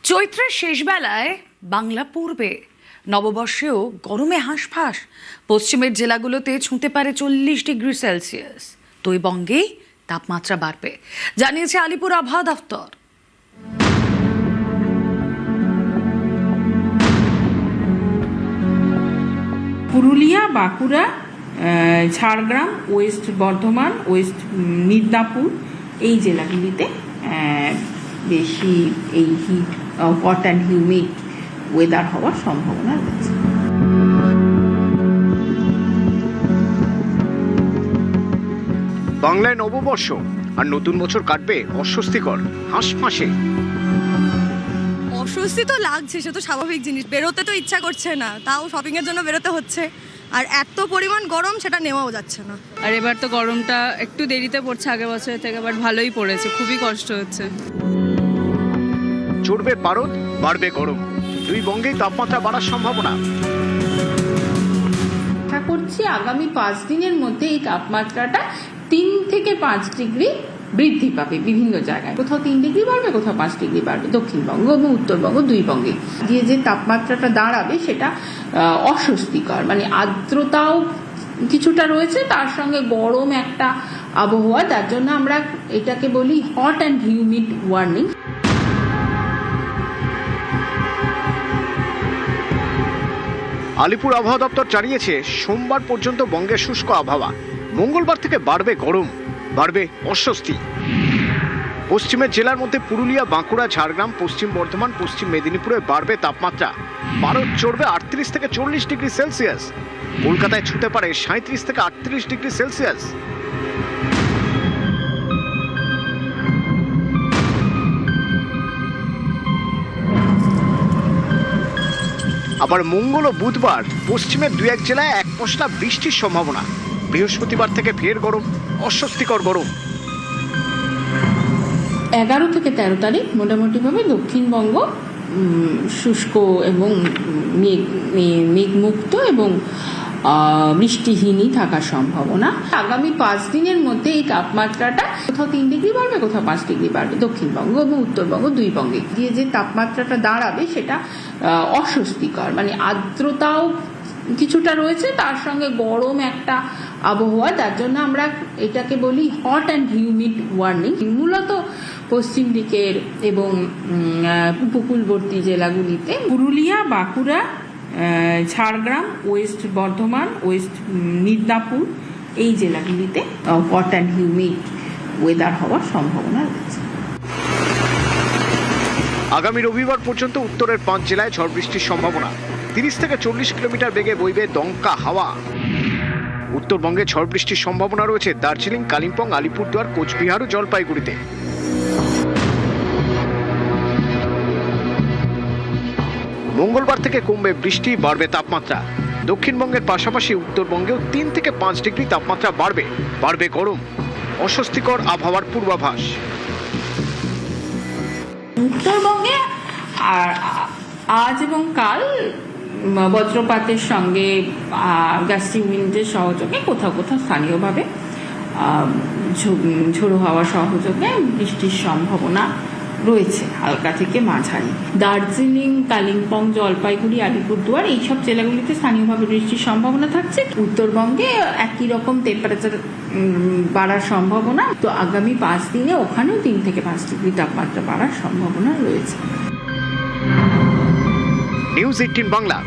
চৈত্রের শেষ বেলায় বাংলা পূর্বে নববর্ষেও গরমে হাঁসফাঁস। পশ্চিমের জেলাগুলোতে ছুঁতে পারে 40 ডিগ্রি সেলসিয়াস। দুই বঙ্গেই তাপমাত্রা বাড়বে, জানিয়েছে আলিপুর আবহাওয়া দফতর। পুরুলিয়া, বাঁকুড়া, ঝাড়গ্রাম, ওয়েস্ট বর্ধমান, ওয়েস্ট মিদনাপুর এই জেলাগুলিতে বেশি এই heat, hot and humid weather হওয়ার সম্ভাবনা রয়েছে। বাংলায় নববর্ষ আর নতুন বছর কাটবে অস্বস্তিকর হাঁসফাঁসে। অস্বস্তি তো লাগছে, সে তো স্বাভাবিক জিনিস। বেরোতে তো ইচ্ছা করছে না, তাও শপিং এর জন্য বেরোতে হচ্ছে। আর এত পরিমাণ গরম, সেটা নেওয়াও যাচ্ছে না। আর এবার তো গরমটা একটু দেরিতে পড়ছে আগের বছরের থেকে, বাট ভালোই পড়েছে, খুবই কষ্ট হচ্ছে। চড়বে পারদ, বাড়বে গরম, দুই বঙ্গেই তাপমাত্রা বাড়ার সম্ভাবনা। আশা করছি আগামী 5 দিনের মধ্যে এই তাপমাত্রাটা 3 থেকে 5 ডিগ্রি বৃদ্ধি পাবে বিভিন্ন জায়গায়। কোথাও 3 ডিগ্রি বাড়বে, কোথাও 5 ডিগ্রি বাড়বে দক্ষিণবঙ্গ এবং উত্তরবঙ্গ দুই বঙ্গে। গিয়ে যে তাপমাত্রাটা দাঁড়াবে সেটা অস্বস্তিকর, মানে আর্দ্রতাও কিছুটা রয়েছে, তার সঙ্গে গরম একটা আবহাওয়া। তার জন্য আমরা এটাকে বলি hot and humid warning. Alipore আবহাওয়া দপ্তর জানিয়েছে সোমবার পর্যন্ত বঙ্গে শুষ্ক আবহাওয়া। মঙ্গলবার থেকে বাড়বে গরম, বাড়বে অস্বস্তি। পশ্চিমের জেলার মধ্যে পুরুলিয়া, বাঁকুড়া, ঝাড়গ্রাম, পশ্চিম বর্ধমান, পশ্চিম মেদিনীপুরে বাড়বে তাপমাত্রা। পারদ চড়বে 38 থেকে 40 ডিগ্রি সেলসিয়াস। কলকাতায় ছুঁতে পারে 37 থেকে 38 ডিগ্রি সেলসিয়াস। আবার মঙ্গল ও বুধবার পশ্চিমের 2-1 জেলায় এক পশলা বৃষ্টির সম্ভাবনা। বৃহস্পতিবার থেকে ফের গরম, অস্বস্তিকর গরম। 11 থেকে 13 তারিখ মোটামুটিভাবে দক্ষিণবঙ্গ শুষ্ক এবং মেঘমুক্ত এবং বৃষ্টিহীনই থাকার সম্ভাবনা। আগামী 5 দিনের মধ্যে এই তাপমাত্রাটা কোথাও 3 ডিগ্রি বাড়বে, কোথাও 5 ডিগ্রি বাড়বে দক্ষিণবঙ্গ এবং উত্তরবঙ্গ দুই বঙ্গে। গিয়ে যে তাপমাত্রাটা দাঁড়াবে সেটা অস্বস্তিকর, মানে আর্দ্রতাও কিছুটা রয়েছে, তার সঙ্গে গরম একটা আবহাওয়া। তার জন্য আমরা এটাকে বলি হট অ্যান্ড হিউমিড ওয়ার্নিং। মূলত পশ্চিম দিকের এবং উপকূলবর্তী জেলাগুলিতে পুরুলিয়া, বাঁকুড়া, ঝাড়গ্রাম, ওয়েস্ট বর্ধমান, ওয়েস্ট মিদনাপুর এই জেলাগুলিতে হট অ্যান্ড হিউমিড ওয়েদার হওয়ার সম্ভাবনা রয়েছে। আগামী রবিবার পর্যন্ত উত্তরের 5 জেলায় ঝড় বৃষ্টির সম্ভাবনা। 30 থেকে 40 কিলোমিটার বেগে বইবে দমকা হাওয়া। উত্তরবঙ্গে ঝড় বৃষ্টির সম্ভাবনা রয়েছে দার্জিলিং, কালিম্পং, আলিপুরদুয়ার, কোচবিহার ও জলপাইগুড়িতে। মঙ্গলবার থেকে কমবে বৃষ্টি, বাড়বে তাপমাত্রা। দক্ষিণবঙ্গের পাশাপাশি উত্তরবঙ্গেও 3 থেকে 5 ডিগ্রি তাপমাত্রা বাড়বে, বাড়বে গরম, অস্বস্তিকর আবহাওয়ার পূর্বাভাস। উত্তরবঙ্গে আর আজ এবং কাল বজ্রপাতের সঙ্গে গাস্টি উইন্ডের সহযোগে কোথাও কোথাও স্থানীয়ভাবে ঝোড়ো হাওয়া সহযোগে বৃষ্টির সম্ভাবনা রয়েছে, হালকা থেকে মাঝারি। দার্জিলিং, কালিম্পং, জলপাইগুড়ি, আলিপুরদুয়ার এইসব জেলাগুলিতে স্থানীয়ভাবে বৃষ্টির সম্ভাবনা থাকছে। উত্তরবঙ্গে একই রকম টেম্পারেচার বাড়ার সম্ভাবনা। তো আগামী 5 দিনে ওখানেও 3 থেকে 5 ডিগ্রি তাপমাত্রা বাড়ার সম্ভাবনা রয়েছে। নিউজ 18 বাংলা।